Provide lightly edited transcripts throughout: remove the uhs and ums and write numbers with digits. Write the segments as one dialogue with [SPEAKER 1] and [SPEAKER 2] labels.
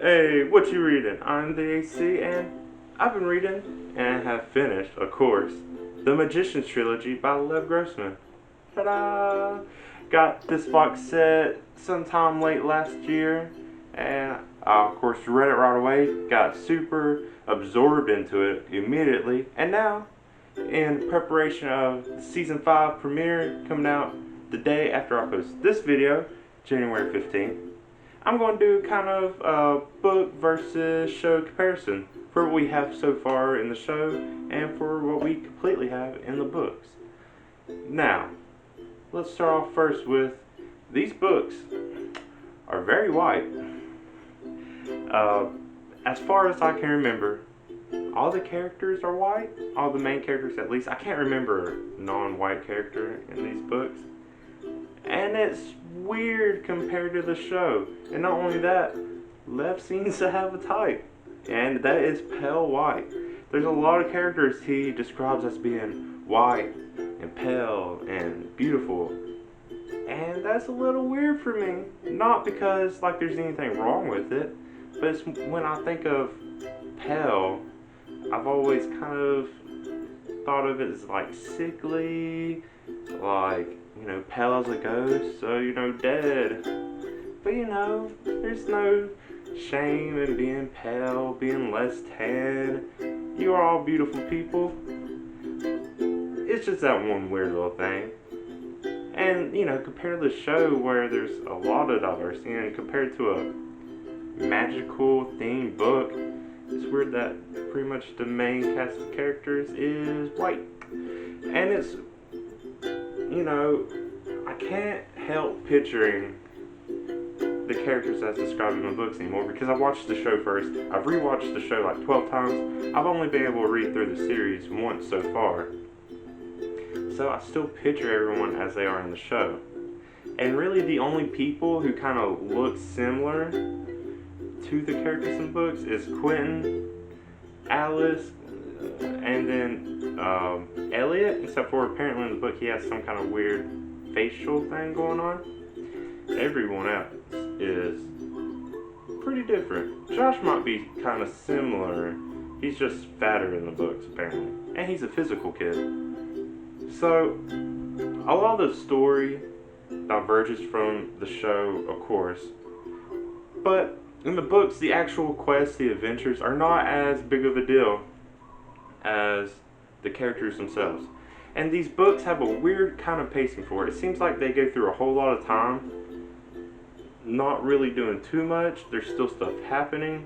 [SPEAKER 1] Hey, what you reading? I'm the AC, and I've been reading and have finished, of course, The Magician's Trilogy by Lev Grossman. Ta-da! Got this box set sometime late last year, and of course read it right away. Got super absorbed into it immediately, and now, in preparation of the season 5 premiere coming out the day after I post this video, January 15th. I'm going to do kind of a book versus show comparison for what we have so far in the show and for what we completely have in the books. Now, let's start off first with these books are very white. As far as I can remember, all the characters are white. All the main characters, at least. I can't remember a non-white character in these books. And it's weird compared to the show. And not only that, Lev seems to have a type. And that is pale white. There's a lot of characters he describes as being white and pale and beautiful. And that's a little weird for me. Not because like there's anything wrong with it, but it's when I think of pale, I've always kind of thought of it as like sickly, like, you know, pale as a ghost, so, you know, dead. But, you know, there's no shame in being pale, being less tan. You are all beautiful people. It's just that one weird little thing. And, you know, compared to the show where there's a lot of diversity, and compared to a magical themed book, it's weird that pretty much the main cast of characters is white. And it's, you know, I can't help picturing the characters as described in the books anymore because I watched the show first. I've rewatched the show like 12 times. I've only been able to read through the series once so far. So I still picture everyone as they are in the show. And really the only people who kind of look similar to the characters in the books is Quentin, Alice, and then Elliot, except for apparently in the book he has some kind of weird facial thing going on. Everyone else is pretty different. Josh might be kind of similar. He's just fatter in the books apparently. And he's a physical kid. So, a lot of the story diverges from the show, of course. But in the books, the actual quests, the adventures, are not as big of a deal as the characters themselves. And these books have a weird kind of pacing for it. It seems like they go through a whole lot of time, not really doing too much. There's still stuff happening,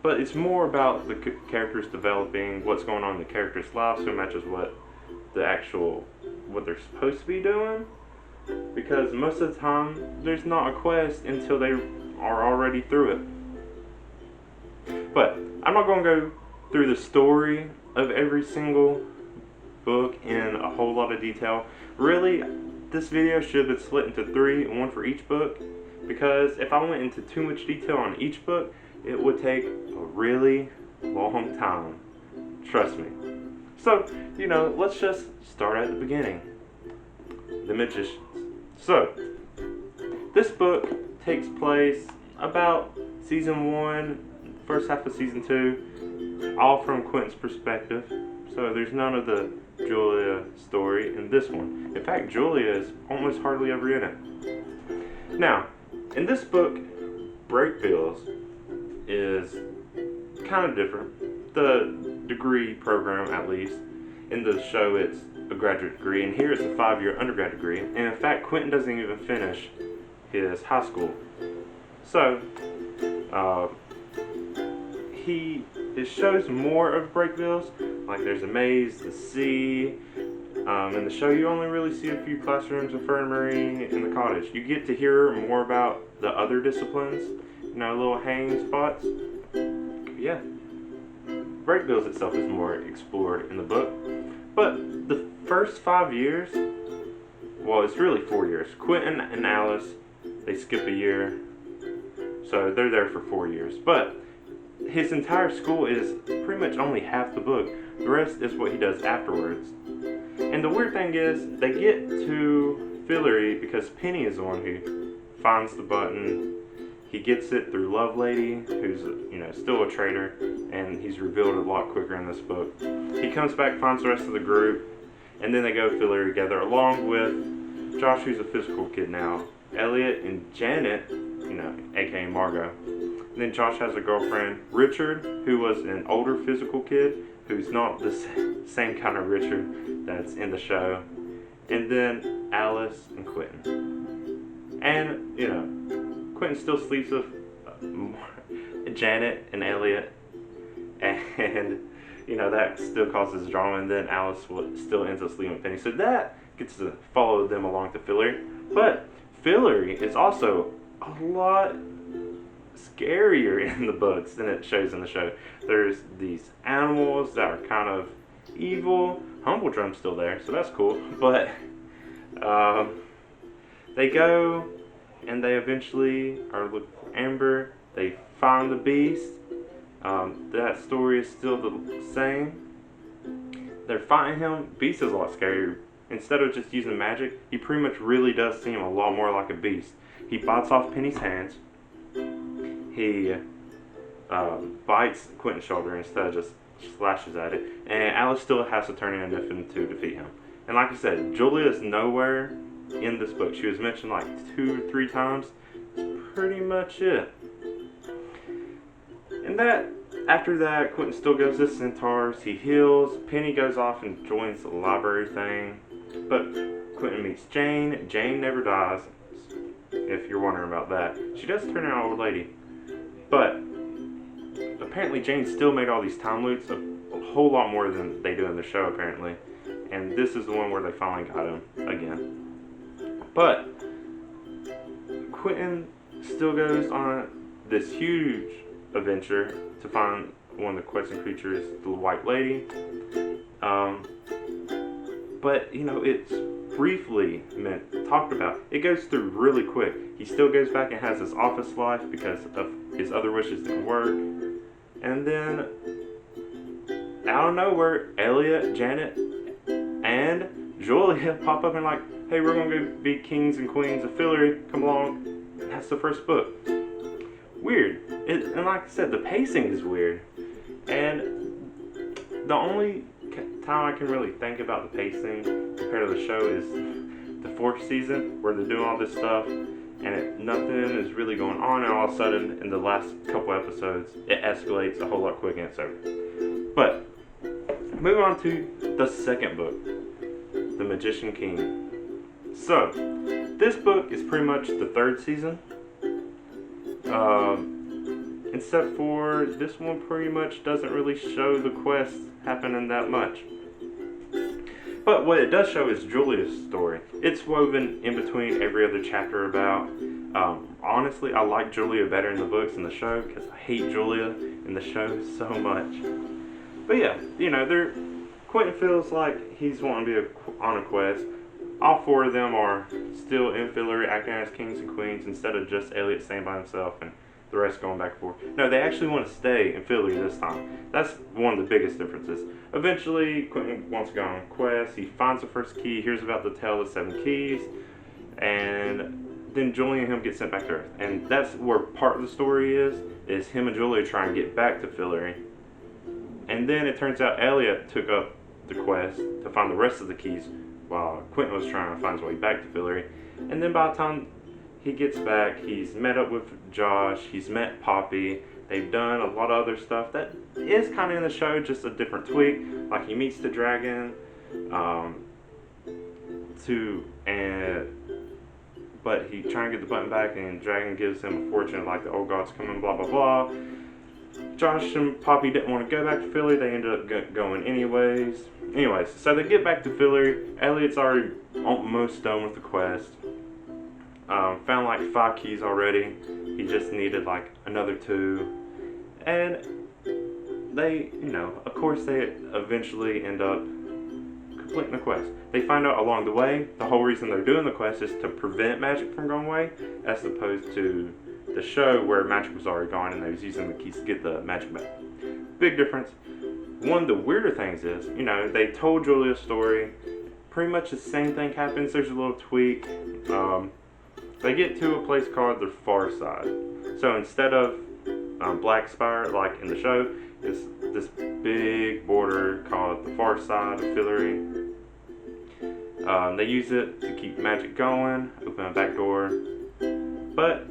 [SPEAKER 1] but it's more about the characters developing, what's going on in the characters' lives, so it matches what they're supposed to be doing. Because most of the time, there's not a quest until they are already through it. But I'm not going to go through the story of every single book in a whole lot of detail. Really, this video should have been split into 3, one for each book, because if I went into too much detail on each book, it would take a really long time. Trust me. So, you know, let's just start at the beginning. The Magicians. So, this book takes place about season 1, first half of season 2, all from Quentin's perspective. So there's none of the Julia story in this one. In fact, Julia is almost hardly ever in it. Now, in this book, break bills is kind of different. The degree program, at least, in the show it's a graduate degree, and here it's a 5-year undergrad degree. And in fact, Quentin doesn't even finish his high school. So, it shows more of break bills. Like there's a maze, the sea. In the show, you only really see a few classrooms, infirmary, and the cottage. You get to hear more about the other disciplines, you know, little hanging spots. Yeah, break bills itself is more explored in the book. But the first 5 years, well, it's really 4 years. Quentin and Alice, they skip a year, so they're there for 4 years. But his entire school is pretty much only half the book. The rest is what he does afterwards. And the weird thing is, they get to Fillory because Penny is the one who finds the button he gets it through Lovelady, who's still a traitor, and he's revealed a lot quicker in this book. He comes back, finds the rest of the group, and then they go to Fillory together, along with Josh, who's a physical kid now, Elliot and Janet, aka Margot. And then Josh has a girlfriend, Richard, who was an older physical kid, who's not the same kind of Richard that's in the show. And then Alice and Quentin. And, Quentin still sleeps with Janet and Elliot. And, that still causes drama. And then Alice still ends up sleeping with Penny. So that gets to follow them along to Fillory. But Fillory is also a lot scarier in the books than it shows in the show. There's these animals that are kind of evil. Humbledrum's still there, so that's cool. But they go and they eventually are looking for Amber. They find the beast. That story is still the same. They're fighting him. Beast is a lot scarier. Instead of just using magic, he pretty much really does seem a lot more like a beast. He bites off Penny's hands. He bites Quentin's shoulder instead of just slashes at it. And Alice still has to turn into Niffin to defeat him. And like I said, Julia is nowhere in this book. She was mentioned like 2 or 3 times. That's pretty much it. And after that, Quentin still goes to Centaurs. He heals. Penny goes off and joins the library thing. But Quentin meets Jane. Jane never dies, if you're wondering about that. She does turn into an old lady. But apparently Jane still made all these time loops, a whole lot more than they do in the show apparently. And this is the one where they finally got him again. But Quentin still goes on this huge adventure to find one of the questing creatures, the White Lady. But it's briefly talked about. It goes through really quick. He still goes back and has his office life because of his other wishes didn't work. And then out of nowhere, Elliot, Janet, and Julia pop up and like, hey, we're gonna go be kings and queens of Fillory. Come along. And that's the first book. Weird. And like I said, the pacing is weird. And the only time I can really think about the pacing compared to the show is the 4th season, where they're doing all this stuff and nothing is really going on, and all of a sudden in the last couple episodes it escalates a whole lot quick and it's over. But moving on to the second book, The Magician King. So this book is pretty much the 3rd season, except for this one pretty much doesn't really show the quest happening that much. But what it does show is Julia's story. It's woven in between every other chapter about. Honestly, I like Julia better in the books than the show because I hate Julia in the show so much. But yeah, Quentin feels like he's wanting to be on a quest. All 4 of them are still in Fillory acting as kings and queens instead of just Elliot staying by himself and the rest going back and forth. No, they actually want to stay in Fillory this time. That's one of the biggest differences. Eventually, Quentin wants to go on a quest. He finds the first key, hears about the tale of the 7 keys, and then Julia and him get sent back to Earth. And that's where part of the story is him and Julia trying to get back to Fillory. And then it turns out Elliot took up the quest to find the rest of the keys while Quentin was trying to find his way back to Fillory. And then by the time he gets back, he's met up with Josh, he's met Poppy, they've done a lot of other stuff that is kind of in the show, just a different tweak. Like he meets the dragon, but he trying to get the button back, and the dragon gives him a fortune like the old gods coming, blah blah blah. Josh and Poppy didn't want to go back to Fillory, they ended up going anyways. So they get back to Fillory. Elliot's already almost done with the quest. Found like 5 keys already. He just needed like another 2. And they, of course they eventually end up completing the quest. They find out along the way the whole reason they're doing the quest is to prevent magic from going away, as opposed to the show where magic was already gone and they was using the keys to get the magic back. Big difference. One of the weirder things is, they told Julia's story. Pretty much the same thing happens. There's a little tweak. They get to a place called the Far Side. So instead of black spire like in the show, it's this big border called the far side of Fillory. They use it to keep magic going, open a back door, but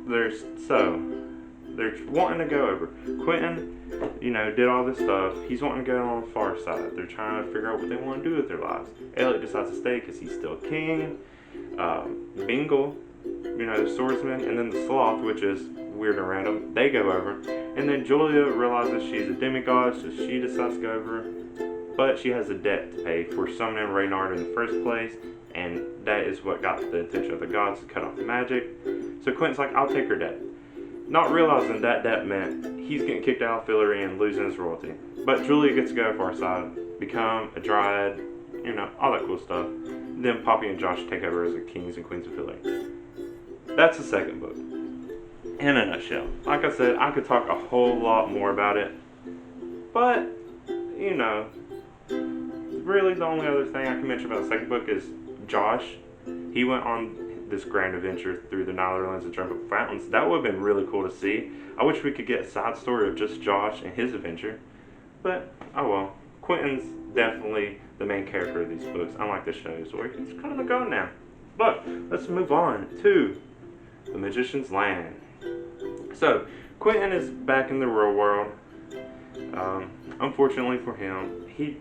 [SPEAKER 1] they're wanting to go over. Quentin, did all this stuff. He's wanting to go on the far side. They're trying to figure out what they want to do with their lives. Elliot decides to stay because he's still king. Bingle, the swordsman, and then the sloth, which is weird and random, they go over. And then Julia realizes she's a demigod, so she decides to go over. But she has a debt to pay for summoning Reynard in the first place, and that is what got the attention of the gods to cut off the magic. So Quentin's like, I'll take her debt. Not realizing that meant he's getting kicked out of Fillory and losing his royalty. But Julia gets to go far side, become a dryad, all that cool stuff. Then Poppy and Josh take over as the kings and queens of Fillory. That's the second book. In a nutshell. Like I said, I could talk a whole lot more about it. But, really the only other thing I can mention about the second book is Josh. He went on this grand adventure through the Netherlands and jumped up fountains. That would have been really cool to see. I wish we could get a side story of just Josh and his adventure. But, oh well. Quentin's definitely the main character of these books, unlike the shows where he's kind of a god now. But, let's move on to The Magician's Land. So, Quentin is back in the real world. Unfortunately for him, he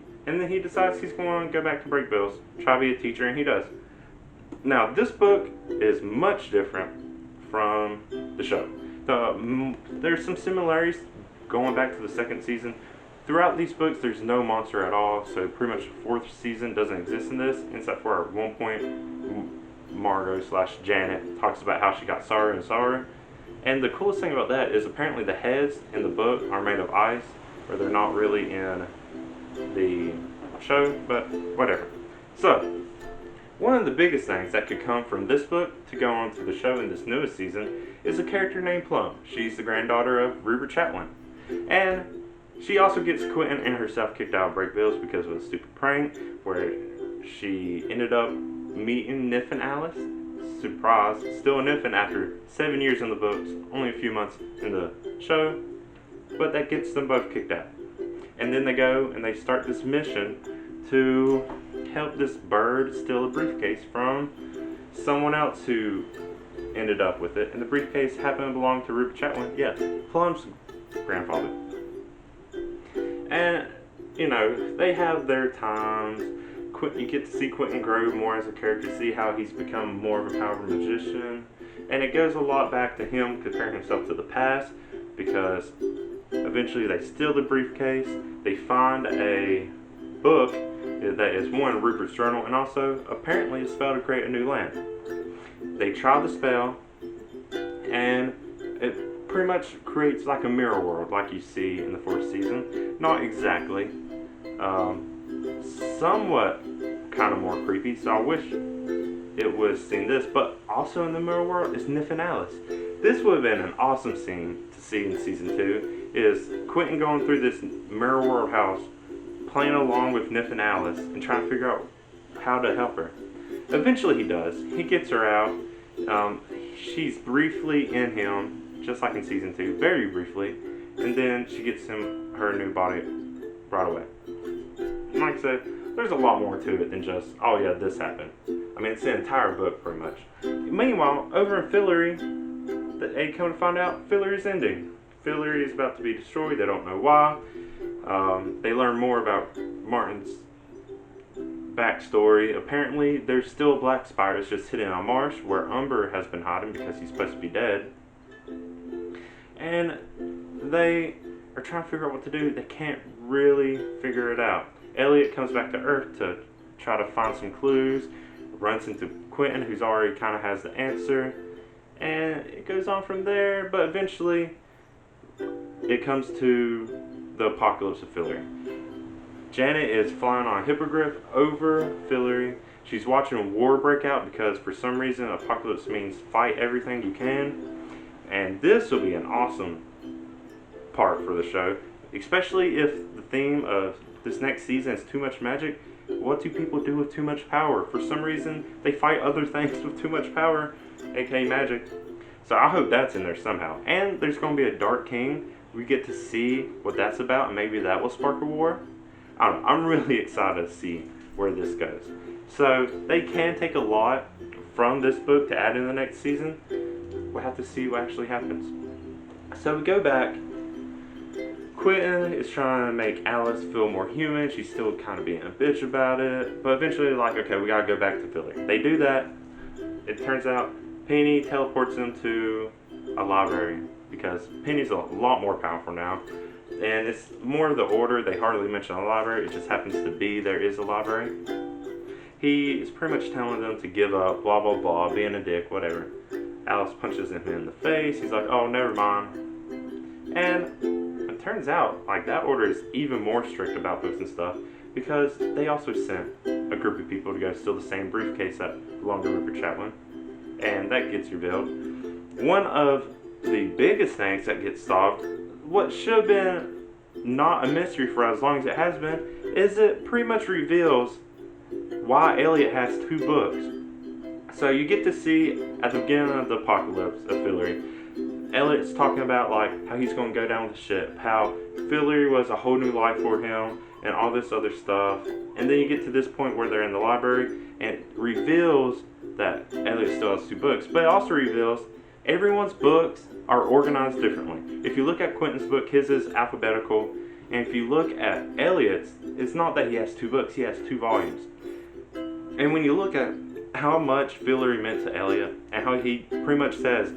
[SPEAKER 1] decides he's going to go back to Breakbills, try to be a teacher, and he does. Now, this book is much different from the show. There's some similarities going back to the second season. Throughout these books, there's no monster at all, so pretty much the fourth season doesn't exist in this, except for at one point, Margot/Janet talks about how she got sorrow and sorrow. And the coolest thing about that is apparently the heads in the book are made of ice, or they're not really in the show, but whatever. So, one of the biggest things that could come from this book to go on to the show in this newest season is a character named Plum. She's the granddaughter of Rupert Chatwin. And she also gets Quentin and herself kicked out of Breakbills because of a stupid prank where she ended up meeting Nif and Alice. Surprise, still an infant after 7 years in the books, only a few months in the show, but that gets them both kicked out. And then they go and they start this mission to help this bird steal a briefcase from someone else who ended up with it, and the briefcase happened to belong to Rupert Chatwin, yes, Plum's grandfather. And, they have their times. You get to see Quentin grow more as a character, see how he's become more of a powerful magician. And it goes a lot back to him comparing himself to the past, because eventually they steal the briefcase, they find a book that is one, Rupert's journal, and also apparently a spell to create a new land. They try the spell, and it pretty much creates like a mirror world like you see in the fourth season. Not exactly. Somewhat kind of more creepy, so I wish it was seen this, but also in the mirror world is Nif and Alice. This would have been an awesome scene to see in season 2, is Quentin going through this mirror world house, playing along with Nif and Alice, and trying to figure out how to help her. Eventually he does. He gets her out. She's briefly in him, just like in season 2, very briefly, and then she gets him her new body right away. And like I said, there's a lot more to it than just, oh yeah, this happened. I mean, it's the entire book, pretty much. Meanwhile, over in Fillory, they come to find out Fillory's ending. Fillory is about to be destroyed, they don't know why. They learn more about Martin's backstory. Apparently, there's still a black spire that's just hidden in a marsh where Umber has been hiding because he's supposed to be dead. And they are trying to figure out what to do. They can't really figure it out. Elliot comes back to Earth to try to find some clues, runs into Quentin, who's already kind of has the answer, and it goes on from there, but eventually it comes to the apocalypse of Fillory. Janet is flying on a hippogriff over Fillory. She's watching a war break out because for some reason apocalypse means fight everything you can, and this will be an awesome part for the show, especially if the theme of this next season is too much magic. What do people do with too much power? For some reason, they fight other things with too much power, aka magic. So I hope that's in there somehow. And there's going to be a Dark King. We get to see what that's about, and maybe that will spark a war. I don't know. I'm really excited to see where this goes. So they can take a lot from this book to add in the next season. We'll have to see what actually happens. So we go back. Quentin is trying to make Alice feel more human. She's still kind of being a bitch about it. But eventually, like, okay, we gotta go back to Philly. They do that. It turns out Penny teleports them to a library because Penny's a lot more powerful now. And it's more of the Order. They hardly mention a library. It just happens to be there is a library. He is pretty much telling them to give up, blah, blah, blah, being a dick, whatever. Alice punches him in the face. He's like, oh, never mind. And it turns out, like, that Order is even more strict about books and stuff because they also sent a group of people to go steal the same briefcase that belonged to Rupert Chatwin. And that gets revealed. One of the biggest things that gets solved, what should have been not a mystery for as long as it has been, is it pretty much reveals why Elliot has 2 books. So you get to see at the beginning of the apocalypse of Fillory, Elliot's talking about like how he's going to go down with the ship, how Fillory was a whole new life for him, and all this other stuff. And then you get to this point where they're in the library, and it reveals that Elliot still has 2 books, but it also reveals everyone's books are organized differently. If you look at Quentin's book, his is alphabetical, and if you look at Elliot's, it's not that he has 2 books, he has 2 volumes. And when you look at how much Fillory meant to Elliot, and how he pretty much says,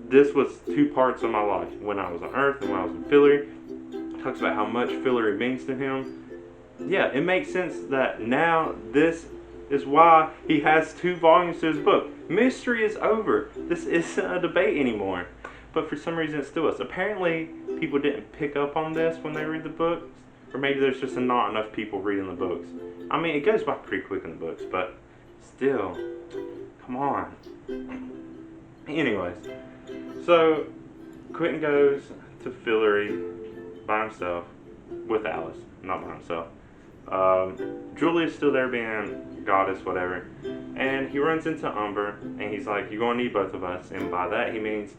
[SPEAKER 1] this was 2 parts of my life, when I was on Earth and when I was in Fillory, talks about how much Fillory means to him. Yeah, it makes sense that now this is why he has 2 volumes to his book. Mystery is over. This isn't a debate anymore. But for some reason it still is. Apparently people didn't pick up on this when they read the books. Or maybe there's just not enough people reading the books. I mean, it goes by pretty quick in the books, but still, come on. Anyways, so Quentin goes to Fillory by himself with Alice, not by himself. Julia's still there being goddess, whatever, and he runs into Umber, and he's like, you're gonna need both of us, and by that he means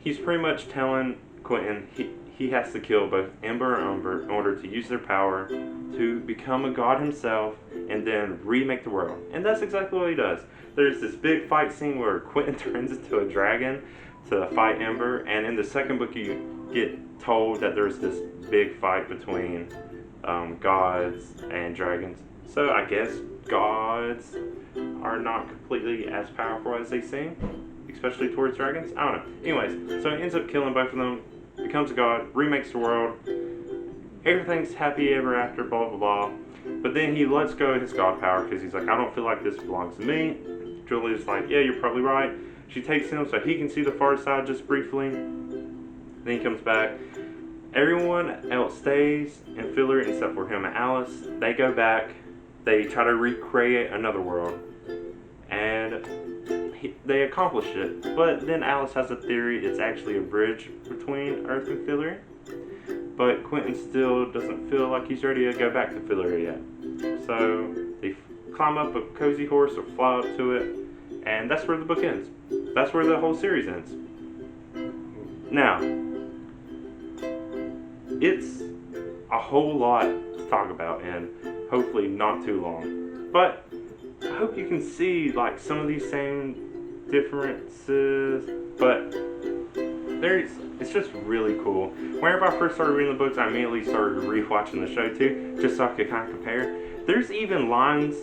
[SPEAKER 1] he's pretty much telling Quentin he has to kill both Ember and Umber in order to use their power to become a god himself and then remake the world. And that's exactly what he does. There's this big fight scene where Quentin turns into a dragon to fight Ember, and in the second book you get told that there's this big fight between gods and dragons. So I guess gods are not completely as powerful as they seem, especially towards dragons. I don't know. Anyways, so he ends up killing both of them, becomes a god, remakes the world. Everything's happy ever after, blah, blah, blah. But then he lets go of his god power because he's like, I don't feel like this belongs to me. Julia's like, yeah, you're probably right. She takes him so he can see the far side just briefly. Then he comes back. Everyone else stays in Fillory except for him and Alice. They go back. They try to recreate another world. And they accomplish it. But then Alice has a theory it's actually a bridge between Earth and Fillory. But Quentin still doesn't feel like he's ready to go back to Fillory yet. So they climb up a cozy horse or fly up to it. And that's where the book ends. That's where the whole series ends. Now, it's a whole lot to talk about and hopefully not too long. But I hope you can see like some of these same differences, but it's just really cool. Whenever I first started reading the books, I immediately started rewatching the show too, just so I could kind of compare. There's even lines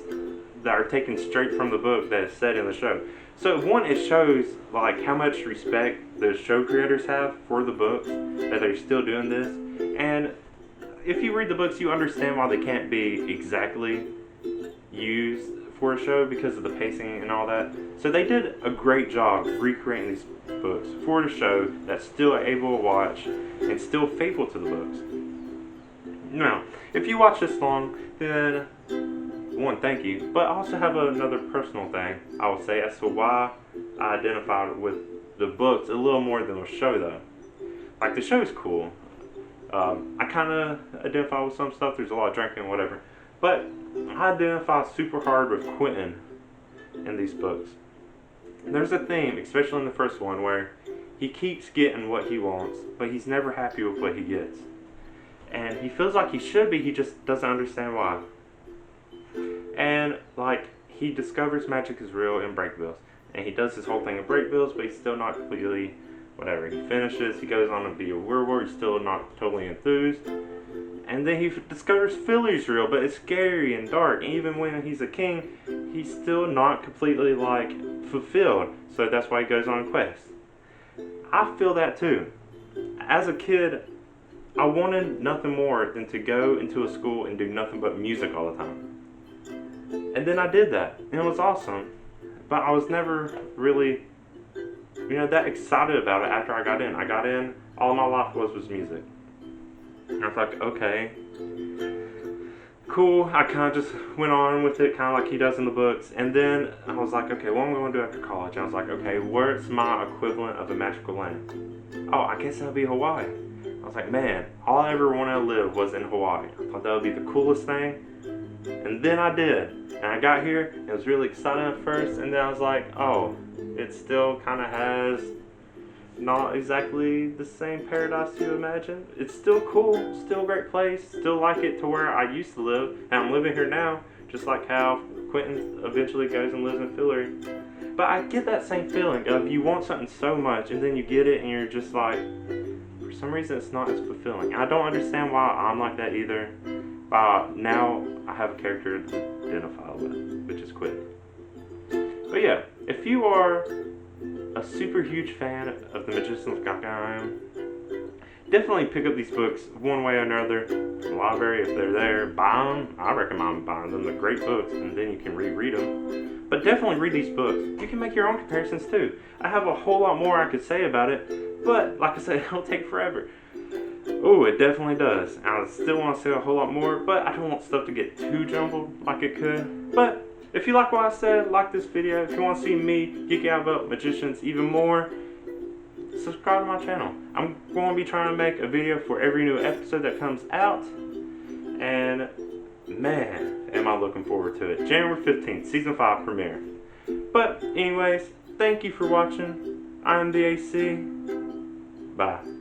[SPEAKER 1] that are taken straight from the book that is said in the show. So one, it shows like how much respect the show creators have for the books, that they're still doing this. And if you read the books, you understand why they can't be exactly used for a show because of the pacing and all that. So they did a great job recreating these books for the show that's still able to watch and still faithful to the books. Now, if you watch this long, then one, thank you, but I also have another personal thing I will say as to why I identified with the books a little more than the show though. Like the show is cool. I kind of identify with some stuff, there's a lot of drinking and whatever, but I identify super hard with Quentin in these books. there's a theme, especially in the first one, where he keeps getting what he wants, but he's never happy with what he gets. And he feels like he should be, he just doesn't understand why. And, like, he discovers magic is real in break bills. And he does this whole thing of break bills, but he's still not completely, whatever. He finishes, he goes on to be a werewolf, he's still not totally enthused. And then he discovers Philly's real, but it's scary and dark. Even when he's a king, he's still not completely, like, fulfilled. So that's why he goes on a quest. I feel that too. As a kid, I wanted nothing more than to go into a school and do nothing but music all the time. And then I did that, and it was awesome. But I was never really, that excited about it after I got in. I got in, all my life was music. And I was like, okay, cool. I kind of just went on with it, kind of like he does in the books. And then I was like, okay, what am I going to do after college? And I was like, okay, where's my equivalent of a magical land? Oh, I guess that'll be Hawaii. I was like, man, all I ever wanted to live was in Hawaii. I thought that would be the coolest thing. And then I did. And I got here, and it was really exciting at first. And then I was like, oh, it still kind of has not exactly the same paradise you imagine. It's still cool, still a great place, still like it to where I used to live. And I'm living here now, just like how Quentin eventually goes and lives in Philly. But I get that same feeling of you want something so much, and then you get it, and you're just like, for some reason it's not as fulfilling. And I don't understand why I'm like that either. But now I have a character to identify with, which is Quentin. But yeah, if you are a super huge fan of the Magician's Guide, I am, definitely pick up these books one way or another. The library, if they're there, buy them. I recommend buying them. They're great books, and then you can reread them. But definitely read these books. You can make your own comparisons too. I have a whole lot more I could say about it, but like I said, it'll take forever. Oh, it definitely does. I still want to say a whole lot more, but I don't want stuff to get too jumbled like it could. But if you like what I said, like this video. If you want to see me geek out about magicians even more, subscribe to my channel. I'm going to be trying to make a video for every new episode that comes out. And man, am I looking forward to it. January 15th, Season 5 premiere. But anyways, thank you for watching. I'm the AC. Bye.